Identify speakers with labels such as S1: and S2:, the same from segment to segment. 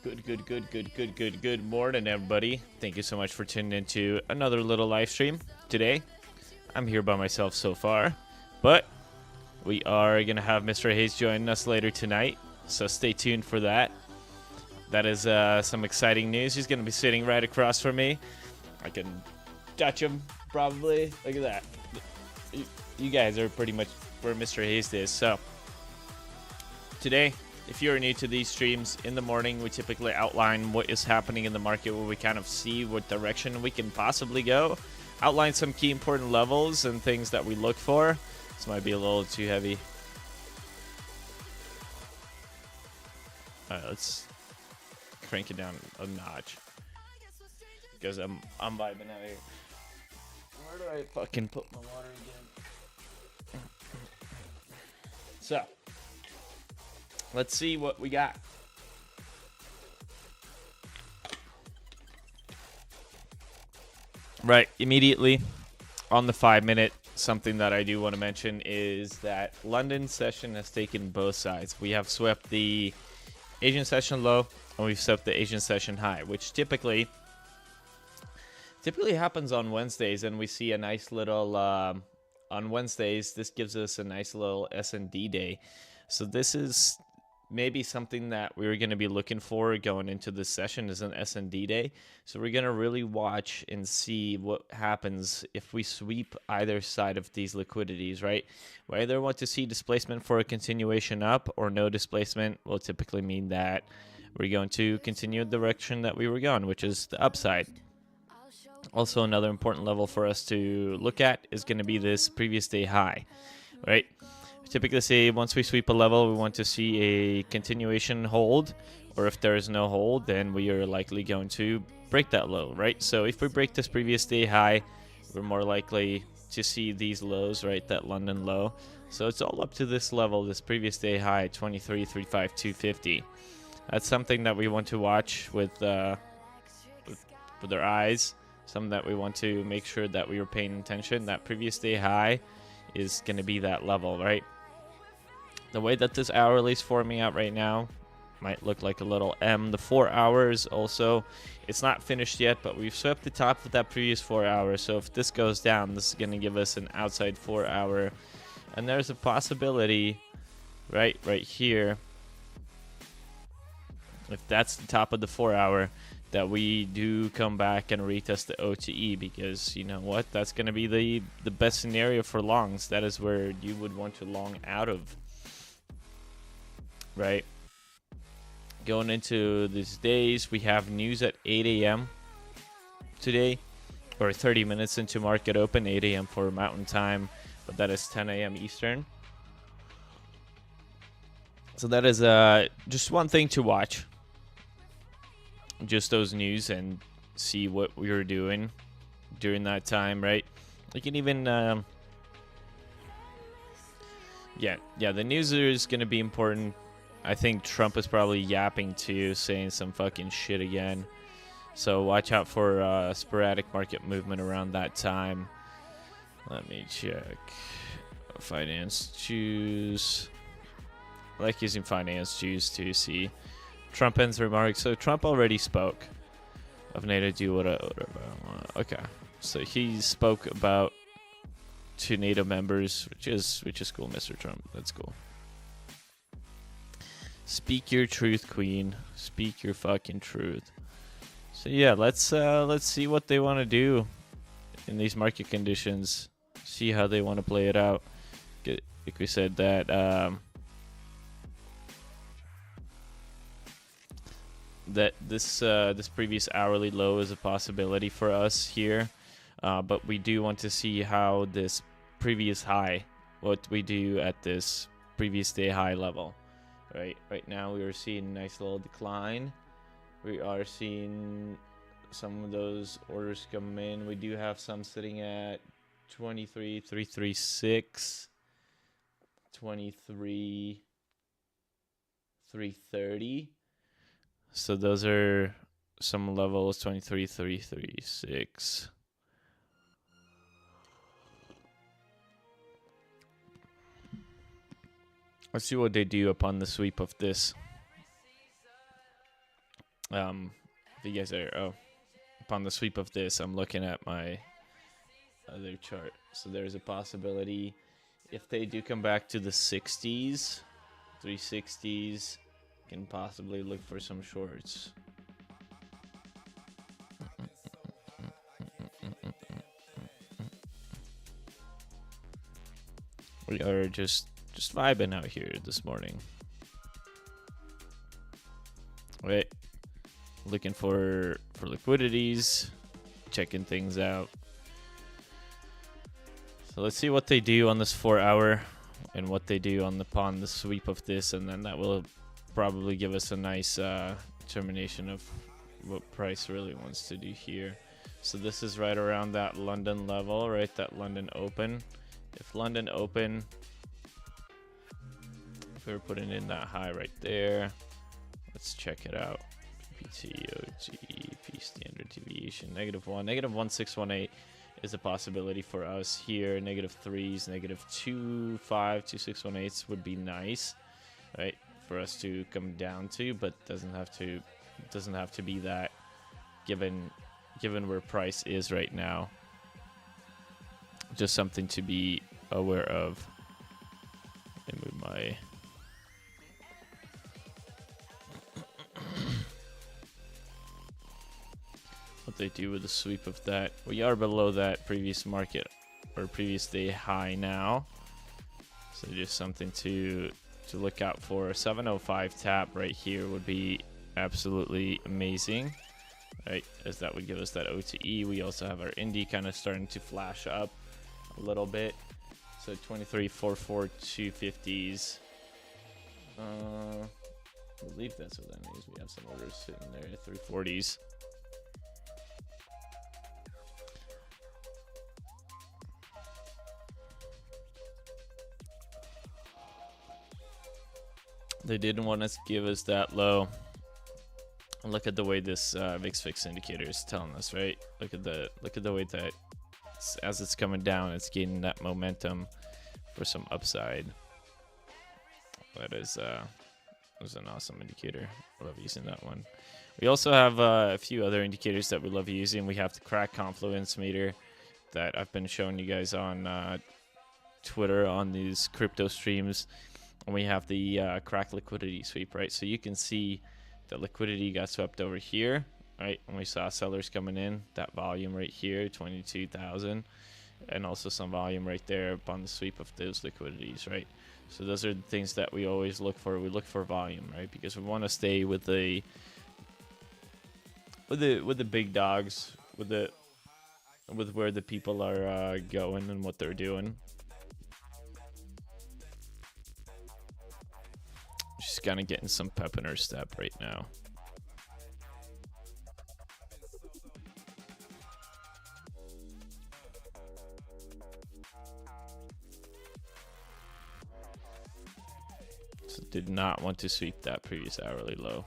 S1: Good morning, everybody. Thank you so much for tuning into another little live stream today. I'm here by myself so far, but we are going to have Mr. Hayes join us later tonight, so stay tuned for that. That is some exciting news. He's going to be sitting right across from me. I can touch him, probably. Look at that. You guys are pretty much where Mr. Hayes is, so today, if you're new to these streams, in the morning we typically outline what is happening in the market, where we kind of see what direction we can possibly go, outline some key important levels and things that we look for. This might be a little too heavy. Alright, let's crank it down a notch, because I'm vibing out here. Where do I fucking put my water again? So, let's see what we got. Right, immediately on the 5-minute, something that I do want to mention is that London session has taken both sides. We have swept the Asian session low, and we've swept the Asian session high, which typically happens on Wednesdays, and we see a nice little on Wednesdays. This gives us a nice little S&D day. So this is maybe something that we were going to be looking for going into this session, is an S&D day. So we're going to really watch and see what happens if we sweep either side of these liquidities, right? We either want to see displacement for a continuation up, or no displacement will typically mean that we're going to continue the direction that we were going, which is the upside. Also, another important level for us to look at is going to be this previous day high, right? Typically say once we sweep a level, we want to see a continuation hold, or if there is no hold, then we are likely going to break that low, right? So if we break this previous day high, we're more likely to see these lows, right? That London low. So it's all up to this level, this previous day high, 23.35.250. That's something that we want to watch with our eyes. Something that we want to make sure that we are paying attention. That previous day high is going to be that level, right? The way that this hourly is forming out right now might look like a little M. The 4 hours also, it's not finished yet, but we've swept the top of that previous 4 hours. So if this goes down, this is going to give us an outside 4 hour. And there's a possibility right here, if that's the top of the 4 hour, that we do come back and retest the OTE, because you know what, that's going to be the best scenario for longs. That is where you would want to long out of, right? Going into these days, we have news at 8 a.m. today, or 30 minutes into market open, 8 a.m. for Mountain Time, but that is 10 a.m. Eastern. So that is just one thing to watch. Just those news, and see what we were doing during that time, right? You can even yeah, the news is going to be important. I think Trump is probably yapping too, saying some fucking shit again, so watch out for sporadic market movement around that time. Let me check. Finance choose. I like using finance choose to see Trump ends remarks. So Trump already spoke of NATO do whatever I want. Okay, so he spoke about 2 NATO members, which is cool, Mr. Trump. That's cool. Speak your truth, Queen. Speak your fucking truth. So yeah, let's see what they want to do in these market conditions. See how they want to play it out. Like we said, that that this previous hourly low is a possibility for us here, but we do want to see how this previous high, what we do at this previous day high level. Right now we are seeing a nice little decline. We are seeing some of those orders come in. We do have some sitting at 23.336, 23.330. So those are some levels, 23.336. Let's see what they do upon the sweep of this. If you guys are upon the sweep of this, I'm looking at my other chart. So there's a possibility if they do come back to the 60s, 360s, can possibly look for some shorts. We are just vibing out here this morning. Right, looking for liquidities, checking things out. So let's see what they do on this 4 hour and what they do upon the sweep of this, and then that will probably give us a nice determination of what price really wants to do here. So this is right around that London level, right? That London open. If London open, if we were putting in that high right there, let's check it out. PPT, OG, P standard deviation, -1, -1618 is a possibility for us here. -3s, -2.5, 2618s would be nice, right, for us to come down to, but doesn't have to be that, given where price is right now. Just something to be aware of. Let me move my what they do with the sweep of that. We are below that previous market or previous day high now, so just something to look out for. A 705 tap right here would be absolutely amazing, right, as that would give us that OTE. We also have our Indy kind of starting to flash up a little bit, so 23.44 250s. I believe that's what that means. We have some orders sitting there at 340s. They didn't want to give us that low. Look at the way this VIX fix indicator is telling us, right? Look at the way that as it's coming down, it's gaining that momentum for some upside. That is an awesome indicator. I love using that one. We also have a few other indicators that we love using. We have the crack confluence meter that I've been showing you guys on Twitter on these crypto streams. And we have the crack liquidity sweep, right? So you can see the liquidity got swept over here, right? And we saw sellers coming in, that volume right here, 22,000, and also some volume right there upon the sweep of those liquidities, right? So those are the things that we always look for. We look for volume, right? Because we want to stay with the big dogs, with where the people are going and what they're doing. She's kind of getting some pep in her step right now. So did not want to sweep that previous hourly low.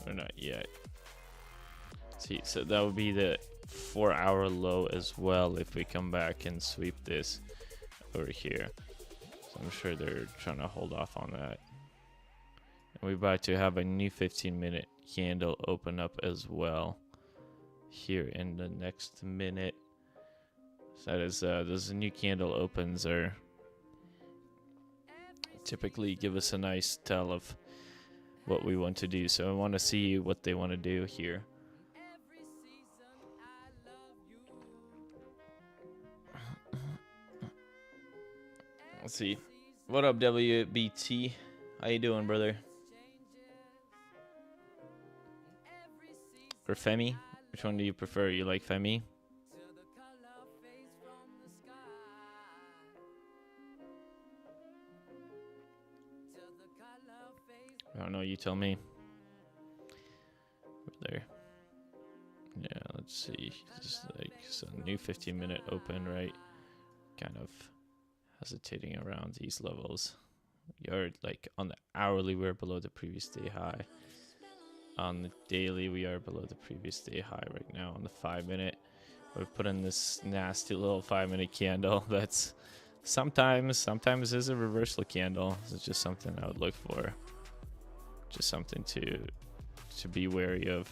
S1: Or not yet. See, so that would be the 4 hour low as well if we come back and sweep this over here. So I'm sure they're trying to hold off on that. And we're about to have a new 15-minute candle open up as well here in the next minute. So that is those new candle opens are typically give us a nice tell of what we want to do. So I want to see what they want to do here. Let's see. What up, WBT? How you doing, brother? Or Femi? Which one do you prefer? You like Femi? I don't know, you tell me. There. Yeah, let's see. Just like some new 15-minute open, right? Kind of hesitating around these levels. You're like on the hourly, we're below the previous day high. On the daily, we are below the previous day high right now. On the 5-minute, we've put in this nasty little 5-minute candle. That's sometimes is a reversal candle. It's just something I would look for. Just something to be wary of.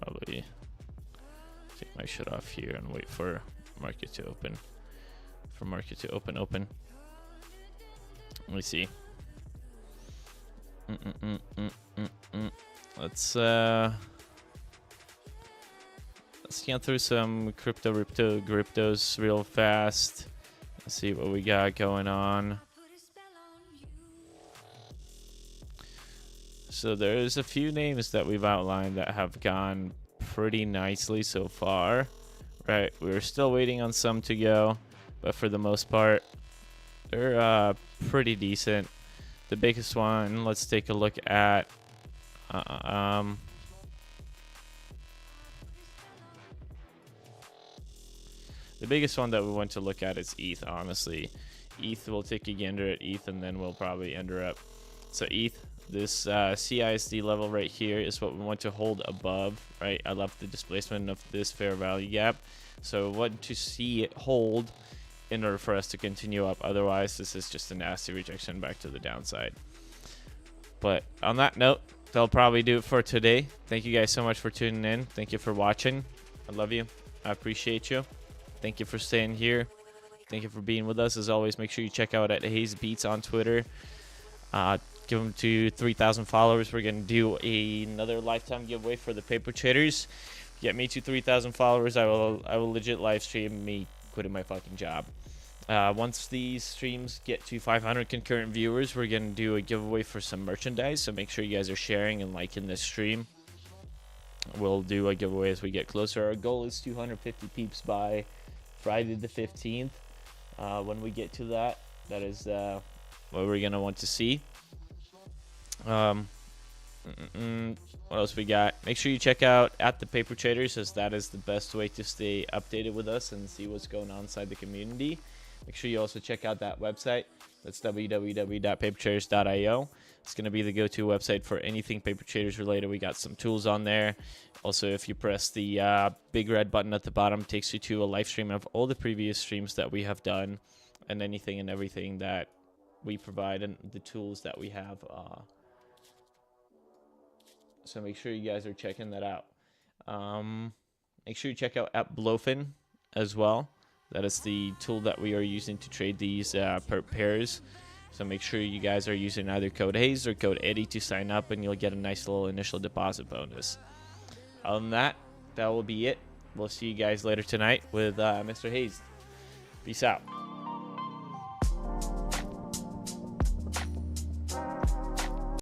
S1: Probably take my shit off here and wait for market to open. For market to open. Let me see. Let's scan through some cryptos real fast. Let's see what we got going on. So there's a few names that we've outlined that have gone pretty nicely so far. Right, we're still waiting on some to go, but for the most part, they're pretty decent. The biggest one, let's take a look at the biggest one that we want to look at is ETH, honestly. ETH, will take a gander at ETH, and then we'll probably enter up. So ETH, this CISD level right here is what we want to hold above, right? I love the displacement of this fair value gap. So we want to see it hold in order for us to continue up. Otherwise, this is just a nasty rejection back to the downside. But on that note, that'll probably do it for today. Thank you guys so much for tuning in. Thank you for watching. I love you. I appreciate you. Thank you for staying here. Thank you for being with us. As always, make sure you check out at Hayes Beats on Twitter. Give them to 3,000 followers. We're going to do another lifetime giveaway for the paper traders. Get me to 3,000 followers. I will legit live stream me quitting my fucking job. Once these streams get to 500 concurrent viewers, we're going to do a giveaway for some merchandise. So make sure you guys are sharing and liking this stream. We'll do a giveaway as we get closer. Our goal is 250 peeps by Friday the 15th. When we get to that, that is what we're going to want to see. What else we got? Make sure you check out at the Paper Traders, as that is the best way to stay updated with us and see what's going on inside the community. Make sure you also check out that website. That's www.papertraders.io. It's going to be the go-to website for anything Paper Traders related. We got some tools on there. Also, if you press the big red button at the bottom, it takes you to a live stream of all the previous streams that we have done and anything and everything that we provide and the tools that we have. So make sure you guys are checking that out. Make sure you check out Blowfin as well. That is the tool that we are using to trade these pairs. So make sure you guys are using either code Hayes or code Eddie to sign up, and you'll get a nice little initial deposit bonus. Other than that, that will be it. We'll see you guys later tonight with Mr. Hayes. Peace out.